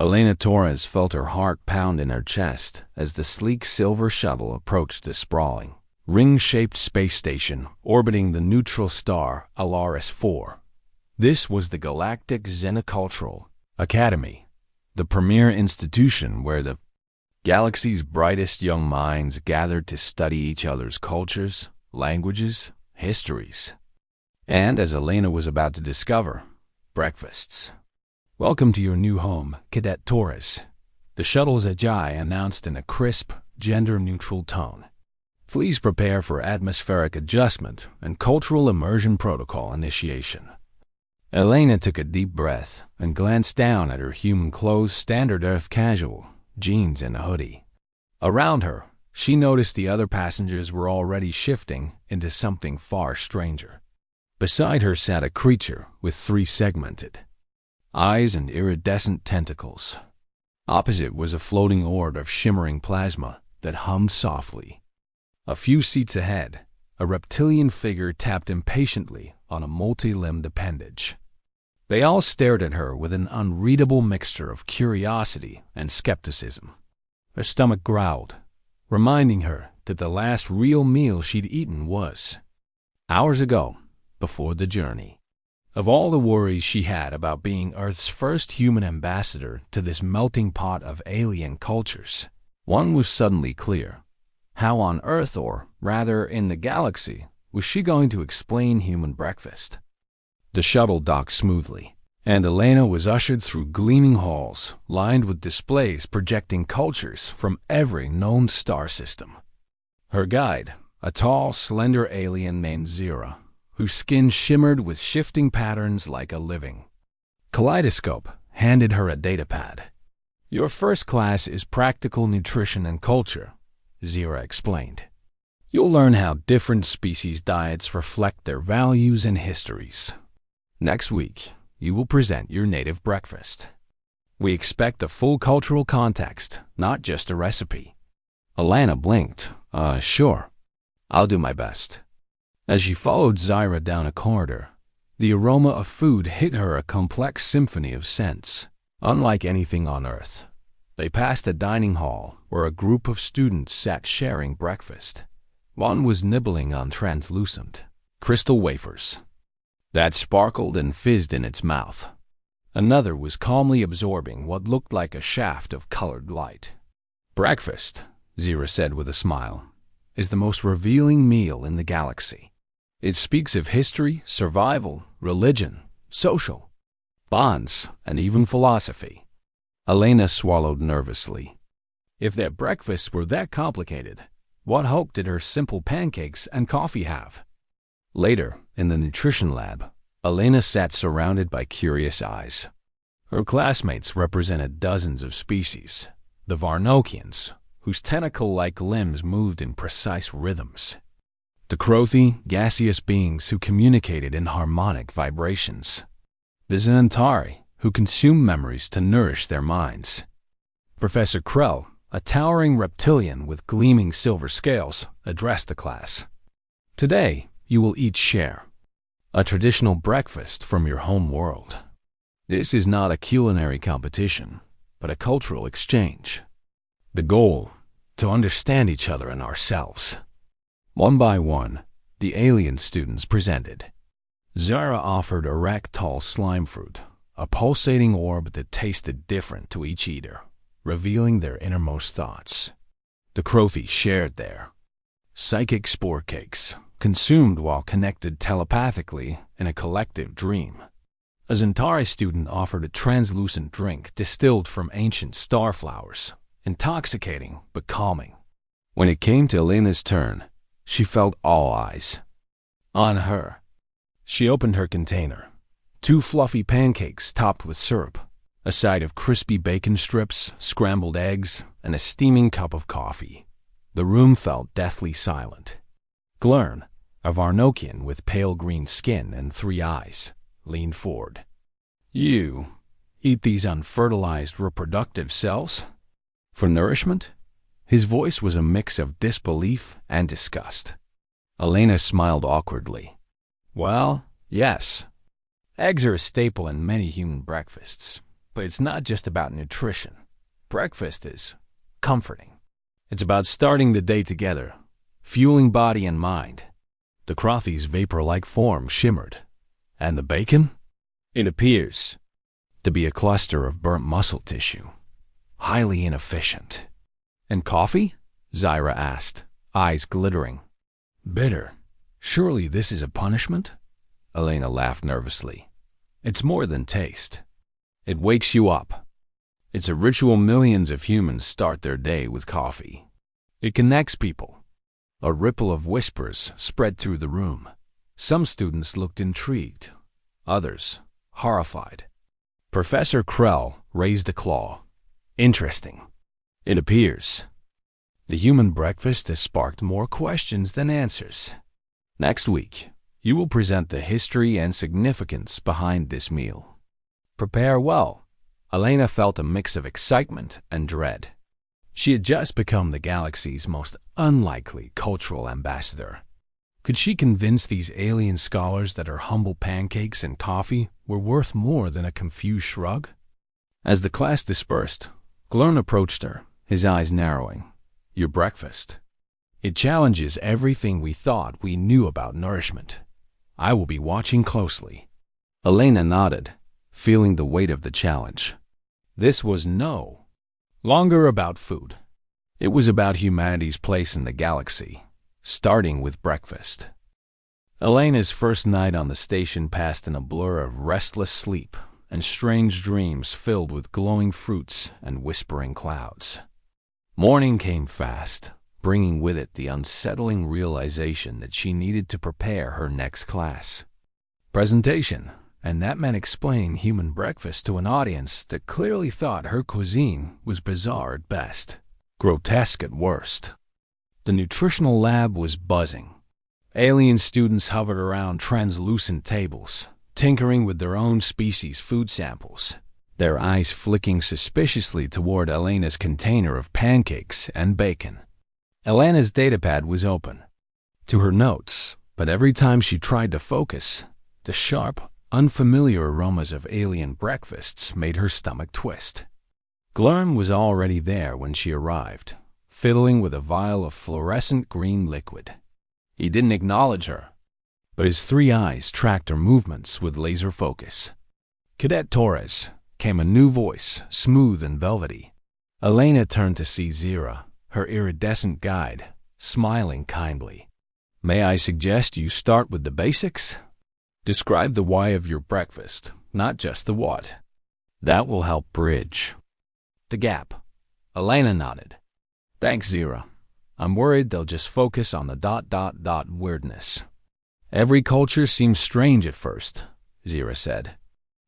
Elena Torres felt her heart pound in her chest as the sleek silver shuttle approached the sprawling, ring-shaped space station orbiting the neutral star Alaris 4. This was the Galactic Xenocultural Academy, the premier institution where the galaxy's brightest young minds gathered to study each other's cultures, languages, histories, and, as Elena was about to discover, breakfasts. "Welcome to your new home, Cadet Torres," the shuttle's Ajay announced in a crisp, gender-neutral tone. "Please prepare for atmospheric adjustment and cultural immersion protocol initiation." Elena took a deep breath and glanced down at her human clothes, standard Earth casual, jeans and a hoodie. Around her, she noticed the other passengers were already shifting into something far stranger. Beside her sat a creature with three segmented eyes and iridescent tentacles. Opposite was a floating orb of shimmering plasma that hummed softly. A few seats ahead, a reptilian figure tapped impatiently on a multi-limbed appendage. They all stared at her with an unreadable mixture of curiosity and skepticism. Her stomach growled, reminding her that the last real meal she'd eaten was hours ago, before the journey. Of all the worries she had about being Earth's first human ambassador to this melting pot of alien cultures, one was suddenly clear. How on Earth, or rather in the galaxy, was she going to explain human breakfast? The shuttle docked smoothly, and Elena was ushered through gleaming halls lined with displays projecting cultures from every known star system. Her guide, a tall, slender alien named Zira, whose skin shimmered with shifting patterns like a living kaleidoscope, handed her a datapad. "Your first class is Practical Nutrition and Culture," Zira explained. "You'll learn how different species' diets reflect their values and histories. Next week, you will present your native breakfast. We expect a full cultural context, not just a recipe." Elena blinked. Sure. I'll do my best." As she followed Zira down a corridor, the aroma of food hit her a complex symphony of scents, unlike anything on Earth. They passed a dining hall where a group of students sat sharing breakfast. One was nibbling on translucent crystal wafers that sparkled and fizzed in its mouth. Another was calmly absorbing what looked like a shaft of colored light. "Breakfast," Zira said with a smile, "is the most revealing meal in the galaxy. It speaks of history, survival, religion, social bonds, and even philosophy." Elena swallowed nervously. If their breakfasts were that complicated, what hope did her simple pancakes and coffee have? Later, in the nutrition lab, Elena sat surrounded by curious eyes. Her classmates represented dozens of species, the Varnokians, whose tentacle-like limbs moved in precise rhythms. The Crothy, gaseous beings who communicated in harmonic vibrations. The Xenantari, who consumed memories to nourish their minds. Professor Krell, a towering reptilian with gleaming silver scales, addressed the class. "Today, you will each share a traditional breakfast from your home world. This is not a culinary competition, but a cultural exchange. The goal, to understand each other and ourselves." One by one, the alien students presented. Zara offered a rectal slime fruit, a pulsating orb that tasted different to each eater, revealing their innermost thoughts. The Crothy shared their psychic spore cakes, consumed while connected telepathically in a collective dream. A Zentari student offered a translucent drink distilled from ancient starflowers, intoxicating but calming. When it came to Elena's turn, she felt all eyes on her. She opened her container. 2 fluffy pancakes topped with syrup, a side of crispy bacon strips, scrambled eggs, and a steaming cup of coffee. The room felt deathly silent. Glern, a Varnokian with pale green skin and 3 eyes, leaned forward. "You eat these unfertilized reproductive cells? For nourishment?" His voice was a mix of disbelief and disgust. Elena smiled awkwardly. "Well, yes. Eggs are a staple in many human breakfasts, but But it's not just about nutrition. Breakfast is comforting. It's about starting the day together, fueling body and mind. The crothy's vapor-like form shimmered. And the bacon? It appears to be a cluster of burnt muscle tissue, highly inefficient. And coffee? Zyra asked, eyes glittering. Bitter. Surely this is a punishment? Elena laughed nervously. It's more than taste. It wakes you up. It's a ritual millions of humans start their day with coffee. It connects people. A ripple of whispers spread through the room. Some students looked intrigued, others horrified. Professor Krell raised a claw. Interesting. It appears the human breakfast has sparked more questions than answers. Next week, you will present the history and significance behind this meal. Prepare well. Elena felt a mix of excitement and dread. She had just become the galaxy's most unlikely cultural ambassador. Could she convince these alien scholars that her humble pancakes and coffee were worth more than a confused shrug? As the class dispersed, Glurn approached her, his eyes narrowing. Your breakfast. It challenges everything we thought we knew about nourishment. I will be watching closely. Elena nodded, feeling the weight of the challenge. This was no longer about food. It was about humanity's place in the galaxy, starting with breakfast. Elena's first night on the station passed in a blur of restless sleep and strange dreams filled with glowing fruits and whispering clouds. Morning came fast, bringing with it the unsettling realization that she needed to prepare her next class presentation, and that meant explaining human breakfast to an audience that clearly thought her cuisine was bizarre at best, grotesque at worst. The nutritional lab was buzzing. Alien students hovered around translucent tables, tinkering with their own species' food samples, their eyes flicking suspiciously toward Elena's container of pancakes and bacon. Elena's datapad was open to her notes, but every time she tried to focus, the sharp, unfamiliar aromas of alien breakfasts made her stomach twist. Glurn was already there when she arrived, fiddling with a vial of fluorescent green liquid. He didn't acknowledge her, but his 3 eyes tracked her movements with laser focus. Cadet Torres, came a new voice, smooth and velvety. Elena turned to see Zira, her iridescent guide, smiling kindly. May I suggest you start with the basics? Describe the why of your breakfast, not just the what. That will help bridge the gap. Elena nodded. Thanks, Zira. I'm worried they'll just focus on the ... weirdness. Every culture seems strange at first, Zira said.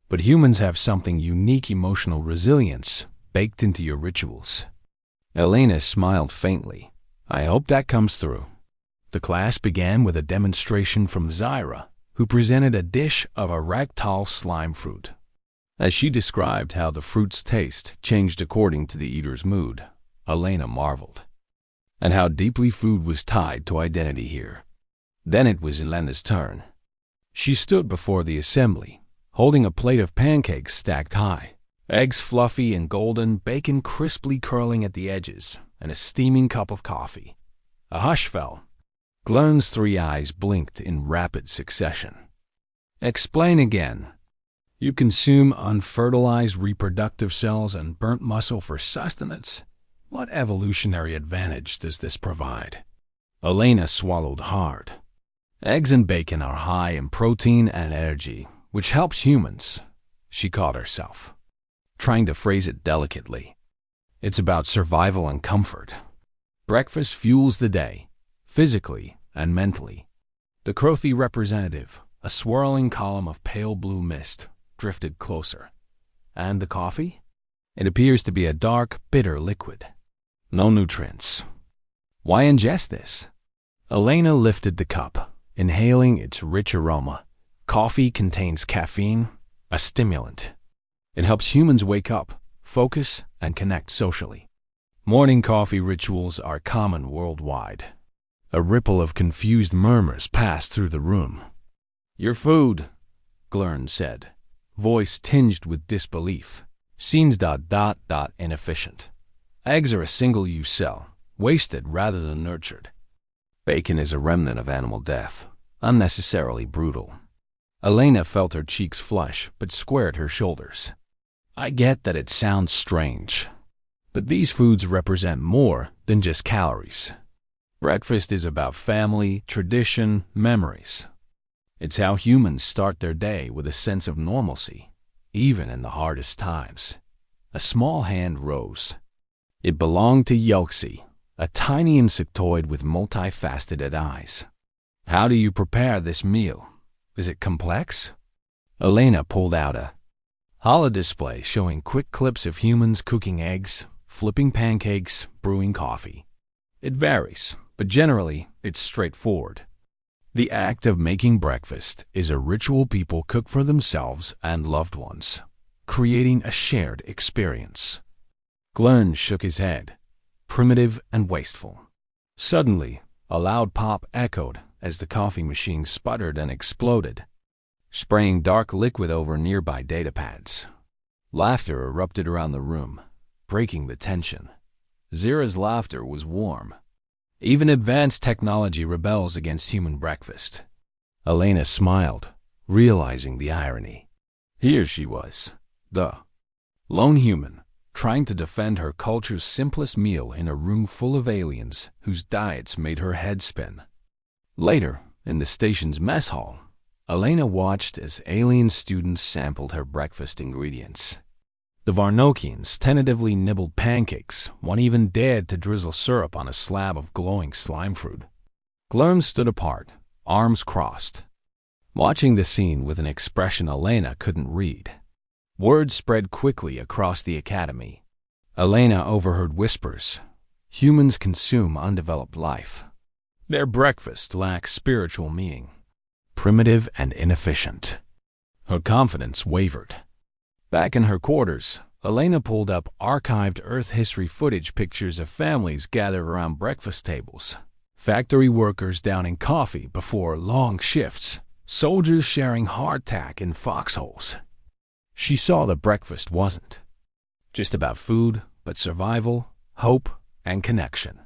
But humans have something unique emotional resilience baked into your rituals. Elena smiled faintly. I hope that comes through. The class began with a demonstration from Zyra, who presented a dish of a ragtol slime fruit. As she described how the fruit's taste changed according to the eater's mood, Elena marveled. And how deeply food was tied to identity here. Then it was Elena's turn. She stood before the assembly, holding a plate of pancakes stacked high, eggs fluffy and golden, bacon crisply curling at the edges, and a steaming cup of coffee. A hush fell. Glurn's 3 eyes blinked in rapid succession. Explain again. You consume unfertilized reproductive cells and burnt muscle for sustenance? What evolutionary advantage does this provide? Elena swallowed hard. Eggs and bacon are high in protein and energy, which helps humans, she caught herself, trying to phrase it delicately. It's about survival and comfort. Breakfast fuels the day, physically and mentally. The Crothy representative, a swirling column of pale blue mist, drifted closer. And the coffee? It appears to be a dark, bitter liquid. No nutrients. Why ingest this? Elena lifted the cup, inhaling its rich aroma. Coffee contains caffeine, a stimulant. It helps humans wake up, focus, and connect socially. Morning coffee rituals are common worldwide. A ripple of confused murmurs passed through the room. Your food, Glurn said, voice tinged with disbelief. Seems ... inefficient. Eggs are a single-use cell, wasted rather than nurtured. Bacon is a remnant of animal death, unnecessarily brutal. Elena felt her cheeks flush, but squared her shoulders. I get that it sounds strange, but these foods represent more than just calories. Breakfast is about family, tradition, memories. It's how humans start their day with a sense of normalcy, even in the hardest times. A small hand rose. It belonged to Yelxi, a tiny insectoid with multifaceted eyes. How do you prepare this meal? Is it complex? Elena pulled out a holodisplay showing quick clips of humans cooking eggs, flipping pancakes, brewing coffee. It varies, but generally it's straightforward. The act of making breakfast is a ritual people cook for themselves and loved ones, creating a shared experience. Glern shook his head, primitive and wasteful. Suddenly, a loud pop echoed as the coffee machine sputtered and exploded, spraying dark liquid over nearby datapads. Laughter erupted around the room, breaking the tension. Zira's laughter was warm. Even advanced technology rebels against human breakfast. Elena smiled, realizing the irony. Here she was, the lone human, trying to defend her culture's simplest meal in a room full of aliens whose diets made her head spin. Later, in the station's mess hall, Elena watched as alien students sampled her breakfast ingredients. The Varnokians tentatively nibbled pancakes, one even dared to drizzle syrup on a slab of glowing slime fruit. Glern stood apart, arms crossed, watching the scene with an expression Elena couldn't read. Word spread quickly across the academy. Elena overheard whispers. Humans consume undeveloped life. Their breakfast lacks spiritual meaning. Primitive and inefficient. Her confidence wavered. Back in her quarters, Elena pulled up archived Earth history footage pictures of families gathered around breakfast tables. Factory workers downing coffee before long shifts. Soldiers sharing hardtack in foxholes. She saw that breakfast wasn't just about food, but survival, hope, and connection.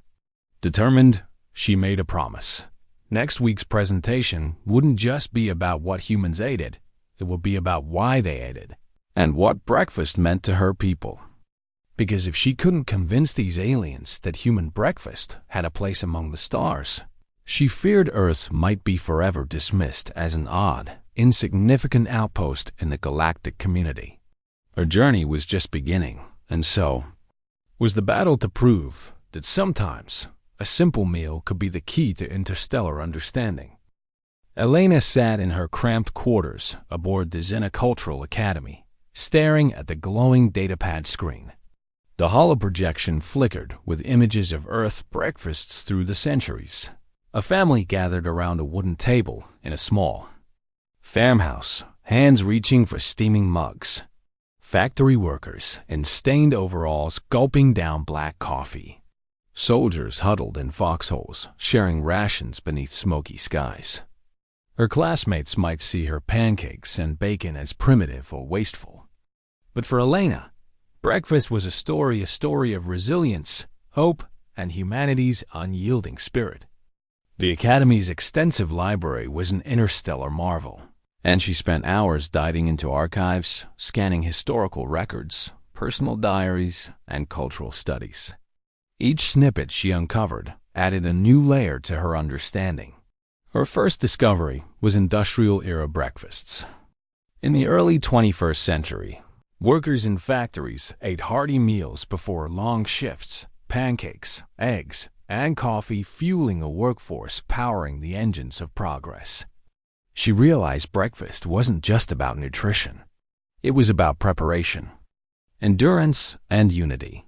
Determined, she made a promise. Next week's presentation wouldn't just be about what humans ate it would be about why they ate it, and what breakfast meant to her people. Because if she couldn't convince these aliens that human breakfast had a place among the stars, she feared Earth might be forever dismissed as an odd, insignificant outpost in the galactic community. Her journey was just beginning, and so was the battle to prove that sometimes a simple meal could be the key to interstellar understanding. Elena sat in her cramped quarters aboard the Xenocultural Academy, staring at the glowing datapad screen. The holoprojection flickered with images of Earth breakfasts through the centuries. A family gathered around a wooden table in a small farmhouse, hands reaching for steaming mugs. Factory workers in stained overalls gulping down black coffee. Soldiers huddled in foxholes, sharing rations beneath smoky skies. Her classmates might see her pancakes and bacon as primitive or wasteful. But for Elena, breakfast was a story of resilience, hope, and humanity's unyielding spirit. The Academy's extensive library was an interstellar marvel, and she spent hours diving into archives, scanning historical records, personal diaries, and cultural studies. Each snippet she uncovered added a new layer to her understanding. Her first discovery was industrial-era breakfasts. In the early 21st century, workers in factories ate hearty meals before long shifts, pancakes, eggs, and coffee fueling a workforce powering the engines of progress. She realized breakfast wasn't just about nutrition. It was about preparation, endurance, and unity.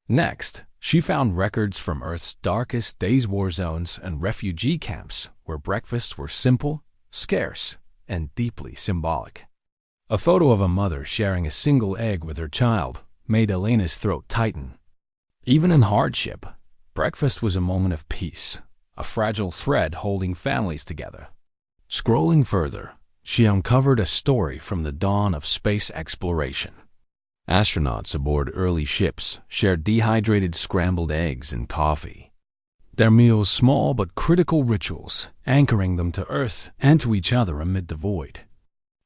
Next, she found records from Earth's darkest days war zones and refugee camps where breakfasts were simple, scarce, and deeply symbolic. A photo of a mother sharing a single egg with her child made Elena's throat tighten. Even in hardship, breakfast was a moment of peace, a fragile thread holding families together. Scrolling further, she uncovered a story from the dawn of space exploration. Astronauts aboard early ships shared dehydrated scrambled eggs and coffee. Their meals small but critical rituals, anchoring them to Earth and to each other amid the void.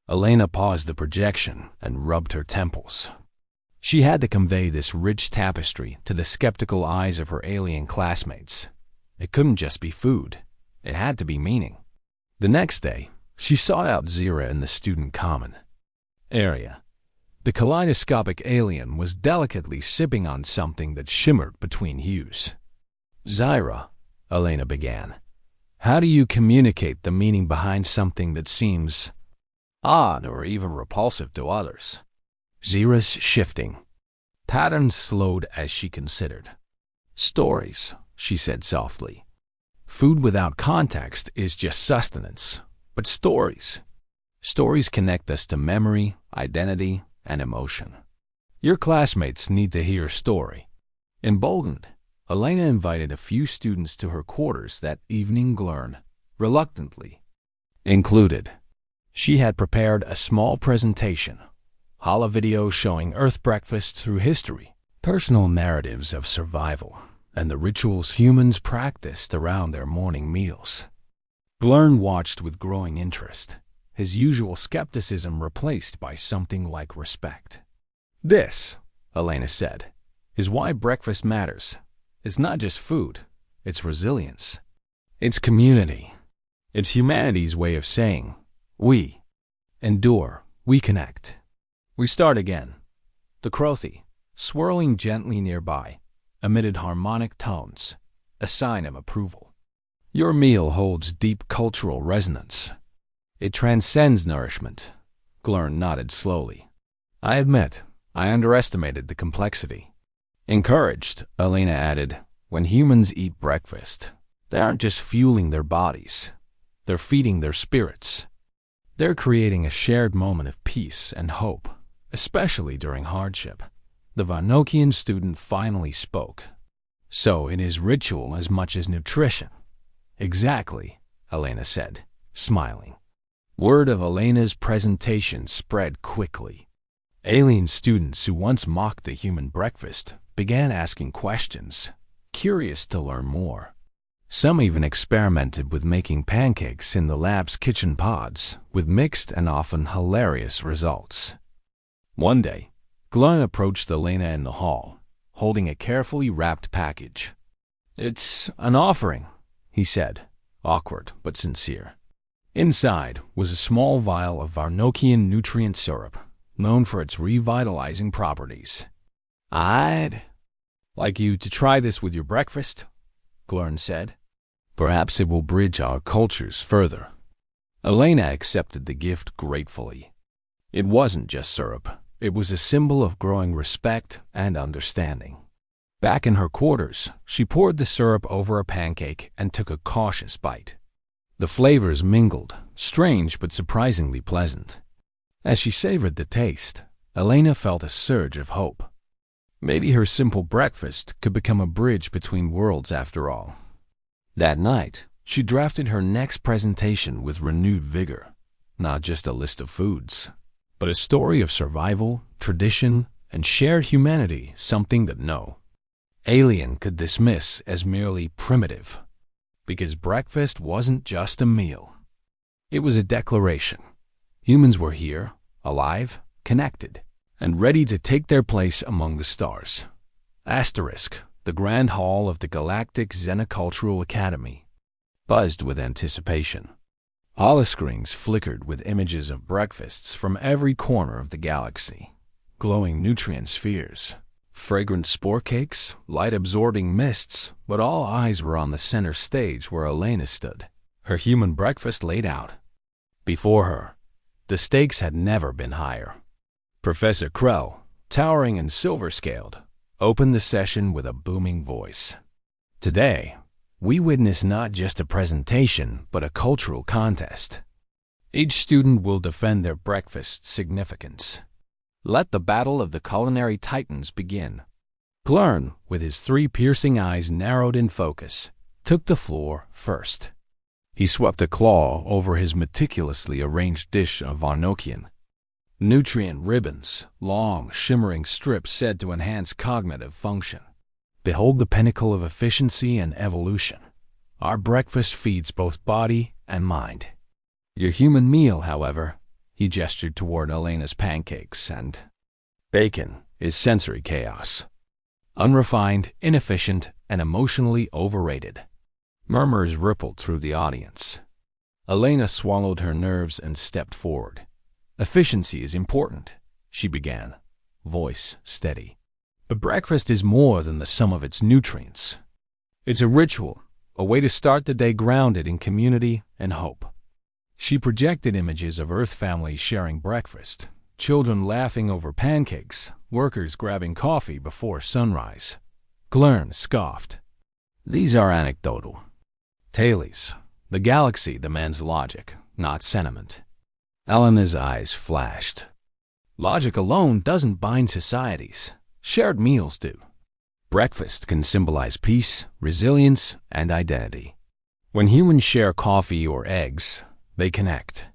Elena paused the projection and rubbed her temples. She had to convey this rich tapestry to the skeptical eyes of her alien classmates. It couldn't just be food. It had to be meaning. The next day, she sought out Zira in the student common area. The kaleidoscopic alien was delicately sipping on something that shimmered between hues. "Zyra," Elena began, "how do you communicate the meaning behind something that seems odd or even repulsive to others?" Zira's shifting patterns slowed as she considered. "Stories," she said softly. "Food without context is just sustenance, but stories connect us to memory, identity, and emotion. Your classmates need to hear a story." Emboldened, Elena invited a few students to her quarters that evening. Glurn, reluctantly, included. She had prepared a small presentation, holo video showing Earth breakfast through history, personal narratives of survival, and the rituals humans practiced around their morning meals. Glurn watched with growing interest, his usual skepticism replaced by something like respect. "This," Elena said, "is why breakfast matters. It's not just food, it's resilience. It's community. It's humanity's way of saying, we endure, we connect. We start again." The Crothy, swirling gently nearby, emitted harmonic tones, a sign of approval. "Your meal holds deep cultural resonance. It transcends nourishment." Glurn nodded slowly. "I admit, I underestimated the complexity." Encouraged, Elena added, "When humans eat breakfast, they aren't just fueling their bodies. They're feeding their spirits. They're creating a shared moment of peace and hope, especially during hardship." The Varnokian student finally spoke. "So it is ritual as much as nutrition." "Exactly," Elena said, smiling. Word of Elena's presentation spread quickly. Alien students who once mocked the human breakfast began asking questions, curious to learn more. Some even experimented with making pancakes in the lab's kitchen pods, with mixed and often hilarious results. One day, Glurn approached Elena in the hall, holding a carefully wrapped package. "It's an offering," he said, awkward but sincere. Inside was a small vial of Varnokian nutrient syrup, known for its revitalizing properties. "I'd like you to try this with your breakfast," Glurn said. "Perhaps it will bridge our cultures further." Elena accepted the gift gratefully. It wasn't just syrup. It was a symbol of growing respect and understanding. Back in her quarters, she poured the syrup over a pancake and took a cautious bite. The flavors mingled, strange but surprisingly pleasant. As she savored the taste, Elena felt a surge of hope. Maybe her simple breakfast could become a bridge between worlds after all. That night, she drafted her next presentation with renewed vigor. Not just a list of foods, but a story of survival, tradition, and shared humanity, something that no alien could dismiss as merely primitive. Because breakfast wasn't just a meal. It was a declaration. Humans were here, alive, connected, and ready to take their place among the stars. Asterisk, the grand hall of the Galactic Xenocultural Academy, buzzed with anticipation. Holoscreens flickered with images of breakfasts from every corner of the galaxy. Glowing nutrient spheres, fragrant spore cakes, light-absorbing mists, but all eyes were on the center stage where Elena stood, her human breakfast laid out. Before her, the stakes had never been higher. Professor Krell, towering and silver-scaled, opened the session with a booming voice. "Today, we witness not just a presentation, but a cultural contest. Each student will defend their breakfast's significance. Let the battle of the culinary titans begin." Glurn, with his three piercing eyes narrowed in focus, took the floor first. He swept a claw over his meticulously arranged dish of Varnokian. Nutrient ribbons, long, shimmering strips said to enhance cognitive function. Behold the pinnacle of efficiency and evolution. Our breakfast feeds both body and mind. Your human meal, however, he gestured toward Elena's pancakes and bacon, is sensory chaos. Unrefined, inefficient, and emotionally overrated. Murmurs rippled through the audience. Elena swallowed her nerves and stepped forward. Efficiency is important, she began, voice steady. But breakfast is more than the sum of its nutrients. It's a ritual, a way to start the day grounded in community and hope. She projected images of Earth families sharing breakfast, children laughing over pancakes, workers grabbing coffee before sunrise. Glern scoffed. These are anecdotal. Tales. The galaxy demands logic, not sentiment. Elena's eyes flashed. Logic alone doesn't bind societies. Shared meals do. Breakfast can symbolize peace, resilience, and identity. When humans share coffee or eggs, they connect.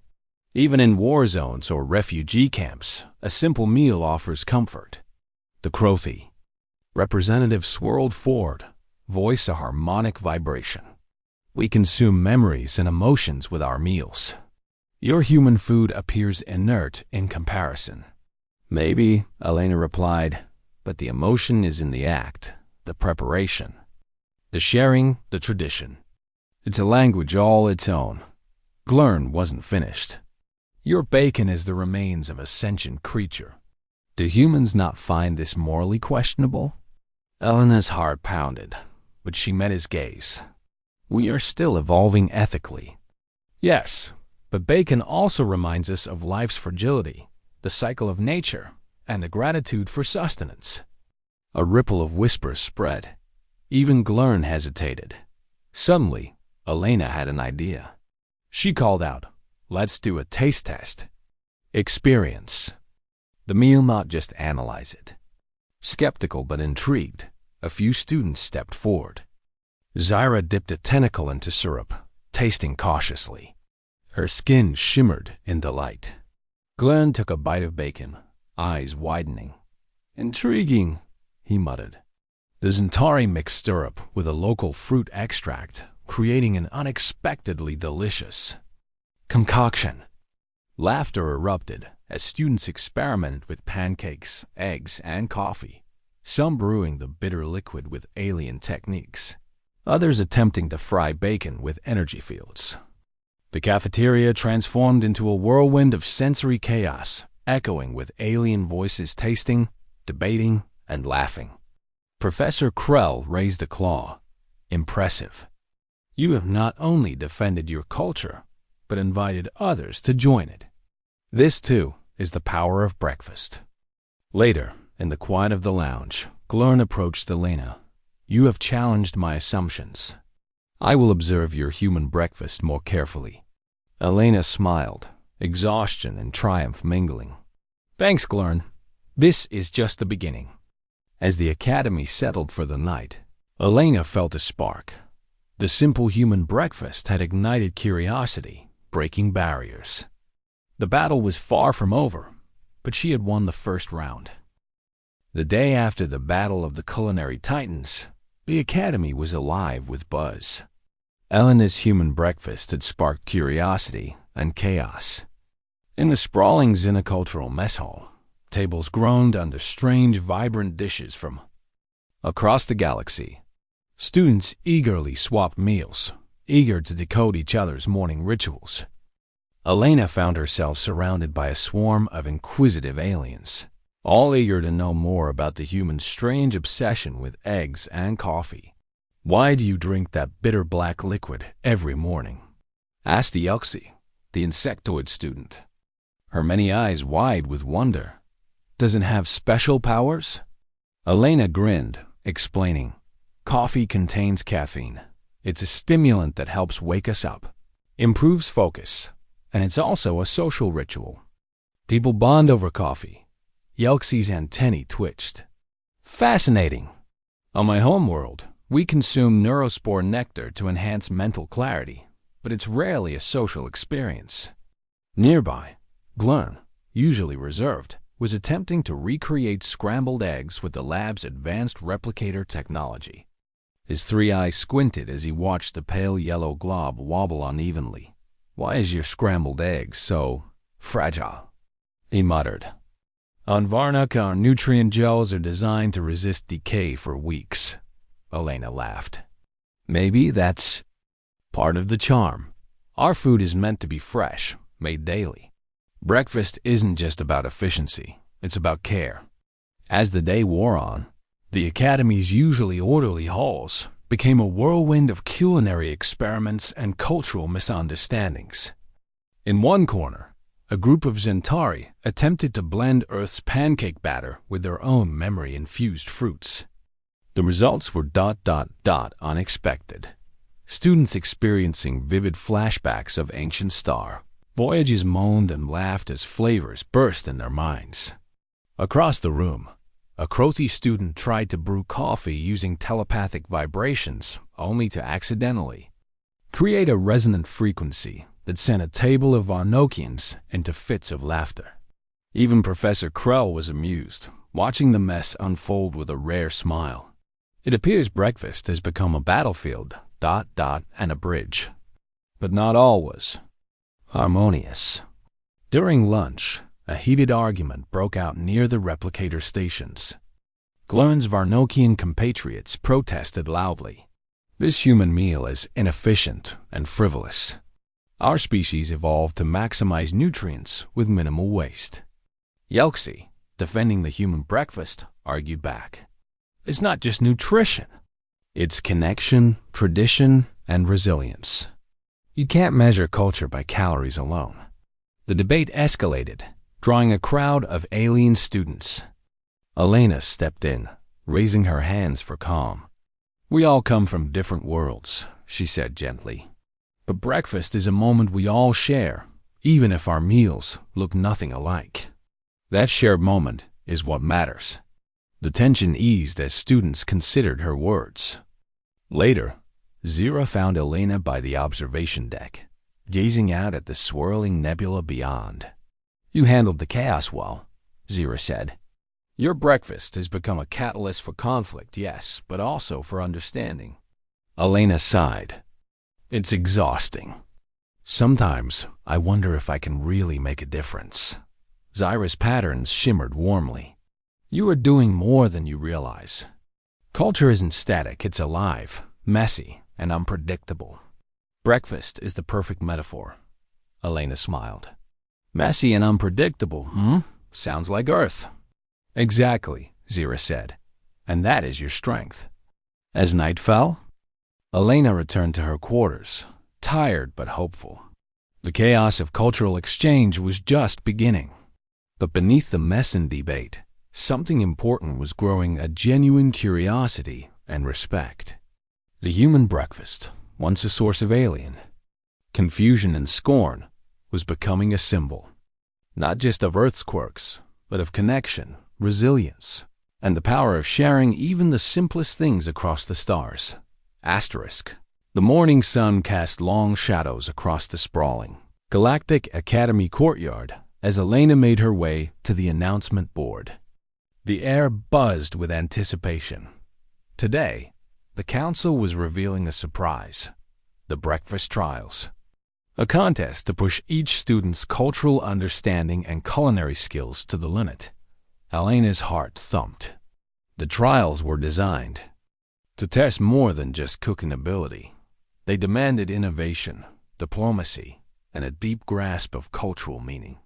Even in war zones or refugee camps, a simple meal offers comfort. The Crothy. Representative swirled forward, voice a harmonic vibration. We consume memories and emotions with our meals. Your human food appears inert in comparison. Maybe, Elena replied, but the emotion is in the act, the preparation, the sharing, the tradition. It's a language all its own. Glern wasn't finished. Your bacon is the remains of a sentient creature. Do humans not find this morally questionable? Elena's heart pounded, but she met his gaze. We are still evolving ethically. Yes, but bacon also reminds us of life's fragility, the cycle of nature, and the gratitude for sustenance. A ripple of whispers spread. Even Glern hesitated. Suddenly, Elena had an idea. She called out, "Let's do a taste test. Experience the meal, not just analyze it." Skeptical but intrigued, a few students stepped forward. Zyra dipped a tentacle into syrup, tasting cautiously. Her skin shimmered in delight. Glenn took a bite of bacon, eyes widening. "Intriguing," he muttered. The Zentari mixed syrup with a local fruit extract, creating an unexpectedly delicious concoction. Laughter erupted as students experimented with pancakes, eggs, and coffee, some brewing the bitter liquid with alien techniques, others attempting to fry bacon with energy fields. The cafeteria transformed into a whirlwind of sensory chaos, echoing with alien voices tasting, debating, and laughing. Professor Krell raised a claw. Impressive. You have not only defended your culture, but invited others to join it. This, too, is the power of breakfast. Later, in the quiet of the lounge, Glern approached Elena. You have challenged my assumptions. I will observe your human breakfast more carefully. Elena smiled, exhaustion and triumph mingling. Thanks, Glern. This is just the beginning. As the academy settled for the night, Elena felt a spark. The simple human breakfast had ignited curiosity, breaking barriers. The battle was far from over, but she had won the first round. The day after the Battle of the Culinary Titans, the academy was alive with buzz. Elena's human breakfast had sparked curiosity and chaos. In the sprawling xenocultural mess hall, tables groaned under strange, vibrant dishes from across the galaxy. Students eagerly swapped meals, eager to decode each other's morning rituals. Elena found herself surrounded by a swarm of inquisitive aliens, all eager to know more about the human's strange obsession with eggs and coffee. Why do you drink that bitter black liquid every morning? Asked Yelxi, the insectoid student, her many eyes wide with wonder. Does it have special powers? Elena grinned, explaining, coffee contains caffeine. It's a stimulant that helps wake us up, improves focus, and it's also a social ritual. People bond over coffee. Yelxi's antennae twitched. Fascinating. On my homeworld, we consume neurospore nectar to enhance mental clarity, but it's rarely a social experience. Nearby, Glern, usually reserved, was attempting to recreate scrambled eggs with the lab's advanced replicator technology. His three eyes squinted as he watched the pale yellow glob wobble unevenly. "Why is your scrambled egg so fragile?" he muttered. "On Varnock, our nutrient gels are designed to resist decay for weeks," Elena laughed. "Maybe that's part of the charm. Our food is meant to be fresh, made daily. Breakfast isn't just about efficiency, it's about care." As the day wore on, the Academy's usually orderly halls became a whirlwind of culinary experiments and cultural misunderstandings. In one corner, a group of Zentari attempted to blend Earth's pancake batter with their own memory-infused fruits. The results were ... unexpected. Students experiencing vivid flashbacks of ancient star voyages moaned and laughed as flavors burst in their minds. Across the room, a Crothy student tried to brew coffee using telepathic vibrations, only to accidentally create a resonant frequency that sent a table of Varnokians into fits of laughter. Even Professor Krell was amused, watching the mess unfold with a rare smile. It appears breakfast has become a battlefield, ... and a bridge. But not all was harmonious. During lunch, a heated argument broke out near the replicator stations. Glern's Varnokian compatriots protested loudly. "This human meal is inefficient and frivolous. Our species evolved to maximize nutrients with minimal waste." Yelxi, defending the human breakfast, argued back. "It's not just nutrition. It's connection, tradition, and resilience. You can't measure culture by calories alone." The debate escalated, drawing a crowd of alien students. Elena stepped in, raising her hands for calm. "We all come from different worlds," she said gently. "But breakfast is a moment we all share, even if our meals look nothing alike. That shared moment is what matters." The tension eased as students considered her words. Later, Zira found Elena by the observation deck, gazing out at the swirling nebula beyond. "You handled the chaos well," Zira said. "Your breakfast has become a catalyst for conflict, yes, but also for understanding." Elena sighed. "It's exhausting. Sometimes I wonder if I can really make a difference." Zira's patterns shimmered warmly. "You are doing more than you realize. Culture isn't static, it's alive, messy, and unpredictable." "Breakfast is the perfect metaphor," Elena smiled. "Messy and unpredictable, Sounds like Earth." "Exactly," Zira said. "And that is your strength." As night fell, Elena returned to her quarters, tired but hopeful. The chaos of cultural exchange was just beginning. But beneath the mess and debate, something important was growing: a genuine curiosity and respect. The human breakfast, once a source of alien confusion and scorn, was becoming a symbol, not just of Earth's quirks, but of connection, resilience, and the power of sharing even the simplest things across the stars. Asterisk. The morning sun cast long shadows across the sprawling Galactic Academy courtyard as Elena made her way to the announcement board. The air buzzed with anticipation. Today, the council was revealing a surprise: the breakfast trials, a contest to push each student's cultural understanding and culinary skills to the limit. Elena's heart thumped. The trials were designed to test more than just cooking ability. They demanded innovation, diplomacy, and a deep grasp of cultural meaning.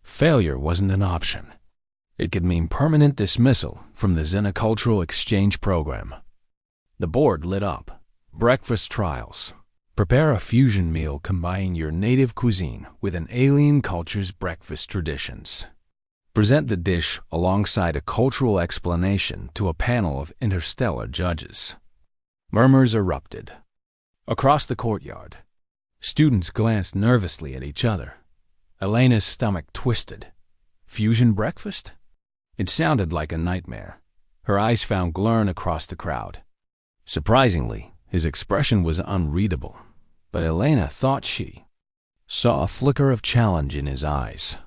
Failure wasn't an option. It could mean permanent dismissal from the Xenocultural Exchange Program. The board lit up. Breakfast trials. Prepare a fusion meal combining your native cuisine with an alien culture's breakfast traditions. Present the dish alongside a cultural explanation to a panel of interstellar judges. Murmurs erupted. Across the courtyard, students glanced nervously at each other. Elena's stomach twisted. Fusion breakfast? It sounded like a nightmare. Her eyes found Glern across the crowd. Surprisingly, his expression was unreadable, but Elena thought she saw a flicker of challenge in his eyes.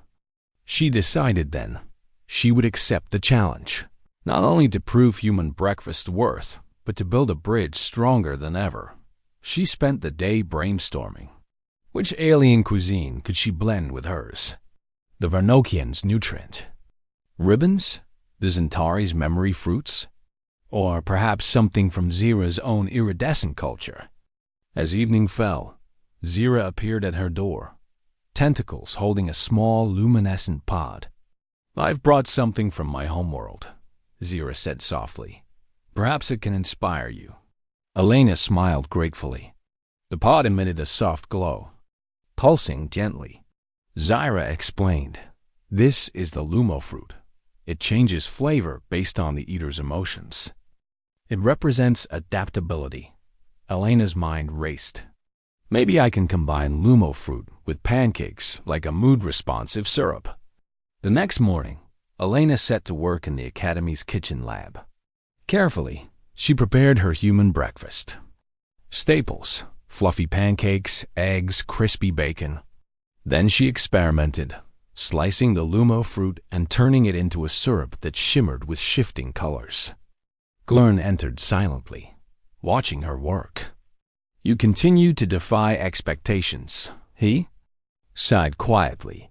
She decided then she would accept the challenge, not only to prove human breakfast's worth, but to build a bridge stronger than ever. She spent the day brainstorming. Which alien cuisine could she blend with hers? The Varnokian's nutrient? Ribbons? The Centauri's memory fruits? Or perhaps something from Zira's own iridescent culture? As evening fell, Zira appeared at her door, tentacles holding a small luminescent pod. "I've brought something from my homeworld," Zira said softly. "Perhaps it can inspire you." Elena smiled gratefully. The pod emitted a soft glow, pulsing gently. Zira explained, "This is the Lumo fruit. It changes flavor based on the eater's emotions. It represents adaptability." Elena's mind raced. Maybe I can combine Lumo fruit with pancakes like a mood-responsive syrup. The next morning, Elena set to work in the Academy's kitchen lab. Carefully, she prepared her human breakfast. Staples: fluffy pancakes, eggs, crispy bacon. Then she experimented, slicing the Lumo fruit and turning it into a syrup that shimmered with shifting colors. Glurn entered silently, watching her work. "You continue to defy expectations," he sighed quietly.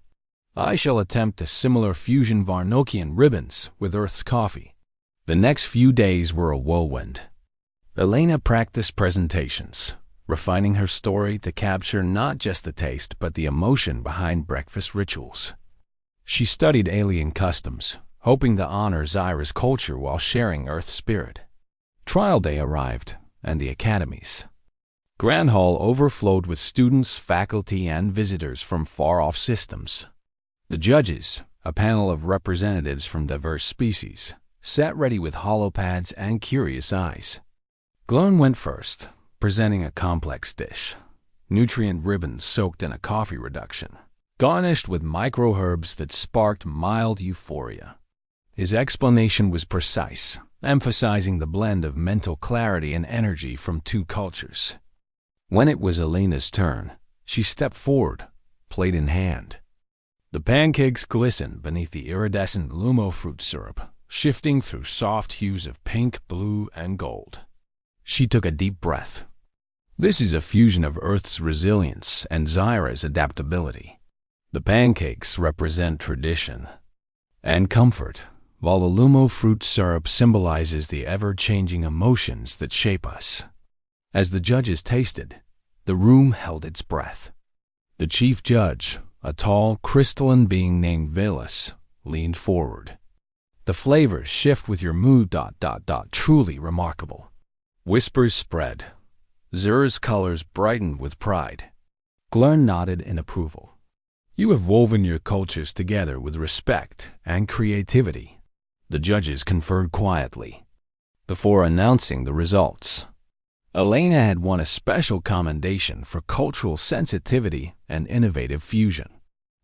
"I shall attempt a similar fusion Varnokian ribbons with Earth's coffee." The next few days were a whirlwind. Elena practiced presentations, refining her story to capture not just the taste but the emotion behind breakfast rituals. She studied alien customs, hoping to honor Zira's culture while sharing Earth's spirit. Trial day arrived, and the Academy's Grand Hall overflowed with students, faculty, and visitors from far-off systems. The judges, a panel of representatives from diverse species, sat ready with holopads and curious eyes. Glurn went first, presenting a complex dish: nutrient ribbons soaked in a coffee reduction, garnished with micro-herbs that sparked mild euphoria. His explanation was precise, emphasizing the blend of mental clarity and energy from two cultures. When it was Elena's turn, she stepped forward, plate in hand. The pancakes glistened beneath the iridescent Lumo fruit syrup, shifting through soft hues of pink, blue, and gold. She took a deep breath. This is a fusion of Earth's resilience and Zira's adaptability. The pancakes represent tradition and comfort, while the Lumo fruit syrup symbolizes the ever-changing emotions that shape us. As the judges tasted, the room held its breath. The chief judge, a tall, crystalline being named Velas, leaned forward. "The flavors shift with your mood. Truly remarkable." Whispers spread. Zira's colors brightened with pride. Glurn nodded in approval. "You have woven your cultures together with respect and creativity." The judges conferred quietly before announcing the results. Elena had won a special commendation for cultural sensitivity and innovative fusion.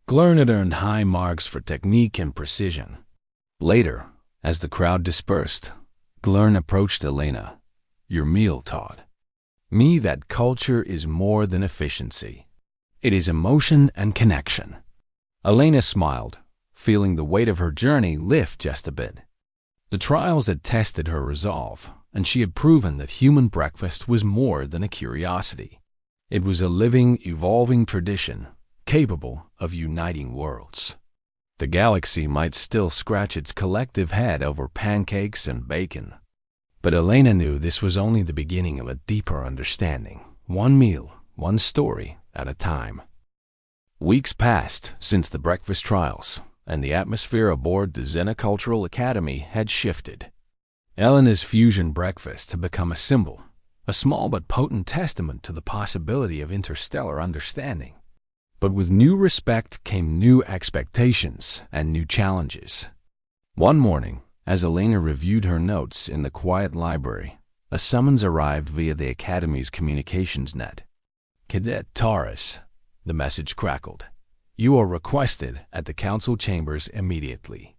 Glurn had earned high marks for technique and precision. Later, as the crowd dispersed, Glurn approached Elena. "Your meal taught me that culture is more than efficiency. It is emotion and connection." Elena smiled, feeling the weight of her journey lift just a bit. The trials had tested her resolve, and she had proven that human breakfast was more than a curiosity. It was a living, evolving tradition, capable of uniting worlds. The galaxy might still scratch its collective head over pancakes and bacon, but Elena knew this was only the beginning of a deeper understanding, one meal, one story at a time. Weeks passed since the breakfast trials, and the atmosphere aboard the Xenocultural Academy had shifted. Elena's fusion breakfast had become a symbol, a small but potent testament to the possibility of interstellar understanding. But with new respect came new expectations and new challenges. One morning, as Elena reviewed her notes in the quiet library, a summons arrived via the Academy's communications net. "Cadet Taurus," the message crackled. "You are requested at the council chambers immediately.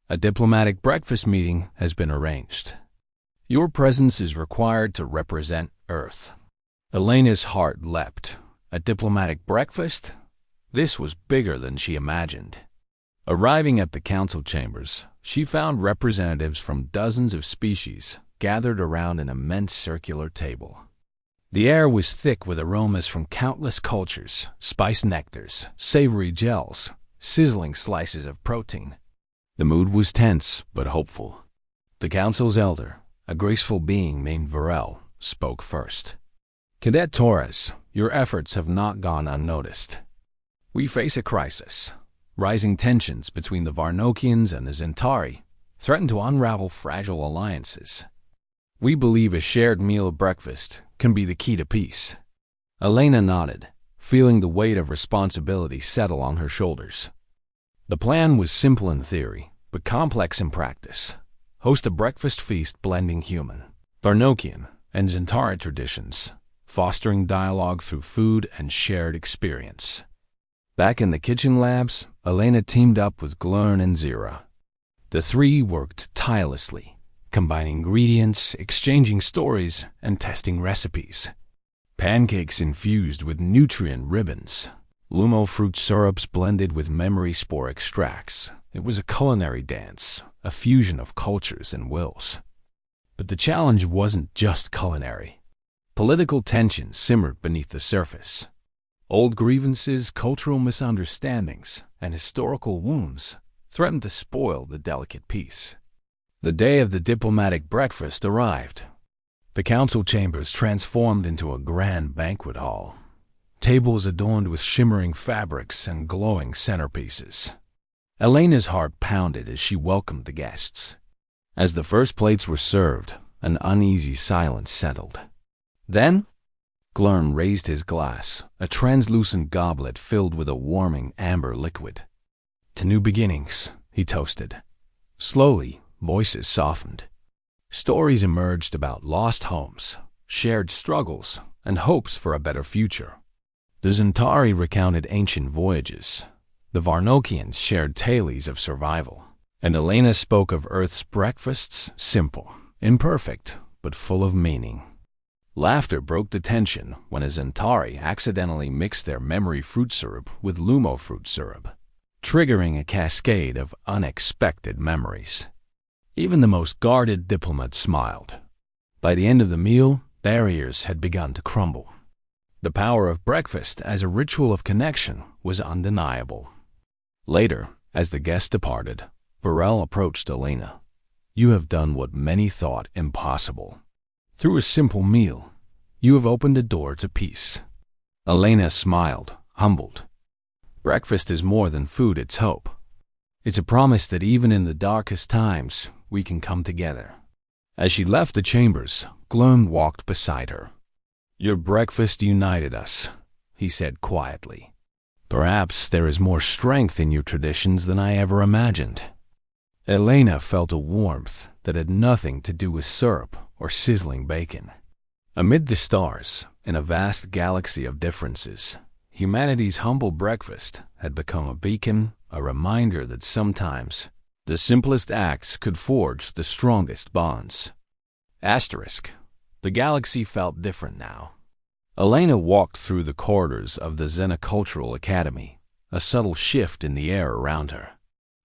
A diplomatic breakfast meeting has been arranged. Your presence is required to represent Earth." Elena's heart leapt. A diplomatic breakfast? This was bigger than she imagined. Arriving at the council chambers, she found representatives from dozens of species gathered around an immense circular table. The air was thick with aromas from countless cultures, spiced nectars, savory gels, sizzling slices of protein. The mood was tense but hopeful. The council's elder, a graceful being named Varel, spoke first. "Cadet Torres, your efforts have not gone unnoticed. We face a crisis. Rising tensions between the Varnokians and the Zentari threaten to unravel fragile alliances. We believe a shared meal of breakfast can be the key to peace." Elena nodded, feeling the weight of responsibility settle on her shoulders. The plan was simple in theory, but complex in practice. Host a breakfast feast blending human, Varnokian, and Zentari traditions, fostering dialogue through food and shared experience. Back in the kitchen labs, Elena teamed up with Glurn and Zira. The three worked tirelessly, combining ingredients, exchanging stories, and testing recipes. Pancakes infused with nutrient ribbons, Lumo fruit syrups blended with memory spore extracts. It was a culinary dance, a fusion of cultures and wills. But the challenge wasn't just culinary. Political tensions simmered beneath the surface. Old grievances, cultural misunderstandings, and historical wounds threatened to spoil the delicate peace. The day of the diplomatic breakfast arrived. The council chambers transformed into a grand banquet hall. Tables adorned with shimmering fabrics and glowing centerpieces. Elena's heart pounded as she welcomed the guests. As the first plates were served, an uneasy silence settled. Then, Glurn raised his glass, a translucent goblet filled with a warming amber liquid. "To new beginnings," he toasted. Slowly, voices softened. Stories emerged about lost homes, shared struggles, and hopes for a better future. The Zentari recounted ancient voyages. The Varnokians shared tales of survival. And Elena spoke of Earth's breakfasts, simple, imperfect, but full of meaning. Laughter broke the tension when a Zentari accidentally mixed their memory fruit syrup with Lumo fruit syrup, triggering a cascade of unexpected memories. Even the most guarded diplomat smiled. By the end of the meal, barriers had begun to crumble. The power of breakfast as a ritual of connection was undeniable. Later, as the guests departed, Varel approached Elena. "You have done what many thought impossible. Through a simple meal, you have opened a door to peace." Elena smiled, humbled. Breakfast is more than food, it's hope. It's a promise that even in the darkest times, we can come together. As she left the chambers, Glurn walked beside her. "Your breakfast united us," he said quietly. "Perhaps there is more strength in your traditions than I ever imagined." Elena felt a warmth that had nothing to do with syrup or sizzling bacon. Amid the stars, in a vast galaxy of differences, humanity's humble breakfast had become a beacon, a reminder that sometimes the simplest acts could forge the strongest bonds. The galaxy felt different now. Elena walked through the corridors of the Xenocultural Academy, a subtle shift in the air around her.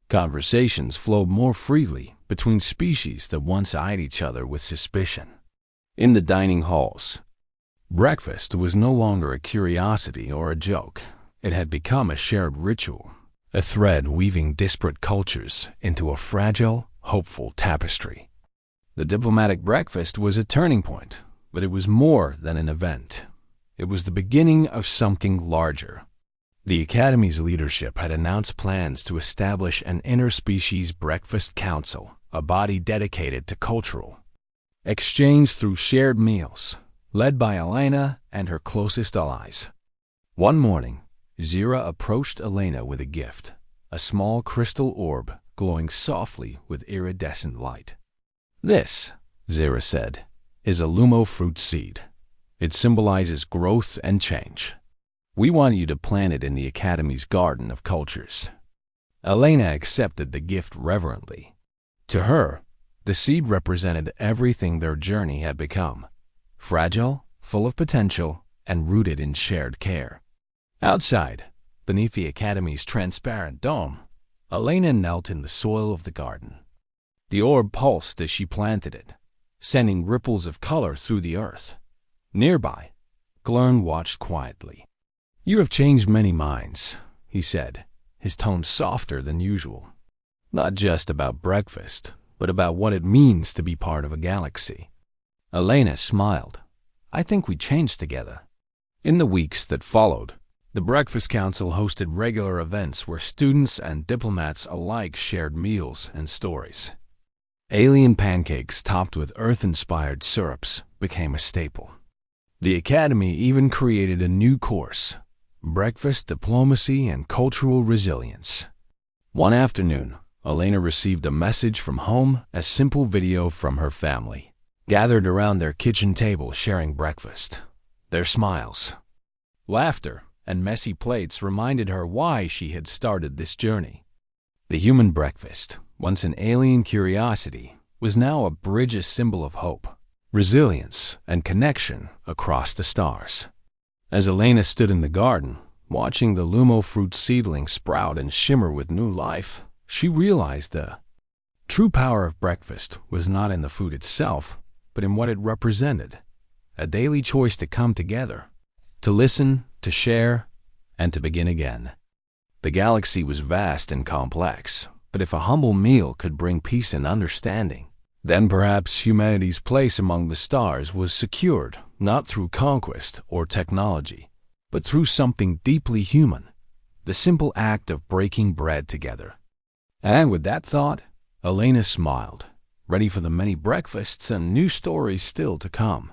Conversations flowed more freely between species that once eyed each other with suspicion. In the dining halls, breakfast was no longer a curiosity or a joke. It had become a shared ritual, a thread weaving disparate cultures into a fragile, hopeful tapestry. The diplomatic breakfast was a turning point, but it was more than an event. It was the beginning of something larger. The Academy's leadership had announced plans to establish an interspecies breakfast council, a body dedicated to cultural exchange through shared meals, led by Elena and her closest allies. One morning, Zira approached Elena with a gift, a small crystal orb glowing softly with iridescent light. "This," Zira said, "is a Lumo fruit seed. It symbolizes growth and change. We want you to plant it in the Academy's garden of cultures." Elena accepted the gift reverently. To her, the seed represented everything their journey had become: fragile, full of potential, and rooted in shared care. Outside, beneath the Academy's transparent dome, Elena knelt in the soil of the garden. The orb pulsed as she planted it, sending ripples of color through the earth. Nearby, Glurn watched quietly. "You have changed many minds," he said, his tone softer than usual. "Not just about breakfast, but about what it means to be part of a galaxy." Elena smiled. "I think we changed together." In the weeks that followed, the Breakfast Council hosted regular events where students and diplomats alike shared meals and stories. Alien pancakes topped with Earth-inspired syrups became a staple. The Academy even created a new course, Breakfast Diplomacy and Cultural Resilience. One afternoon, Elena received a message from home, a simple video from her family, gathered around their kitchen table sharing breakfast. Their smiles, laughter, and messy plates reminded her why she had started this journey. The human breakfast, once an alien curiosity, was now a bridge, symbol of hope, resilience, and connection across the stars. As Elena stood in the garden, watching the Lumo fruit seedlings sprout and shimmer with new life, she realized the true power of breakfast was not in the food itself, but in what it represented. A daily choice to come together, to listen, to share, and to begin again. The galaxy was vast and complex, but if a humble meal could bring peace and understanding, then perhaps humanity's place among the stars was secured not through conquest or technology, but through something deeply human, the simple act of breaking bread together. And with that thought, Elena smiled, ready for the many breakfasts and new stories still to come.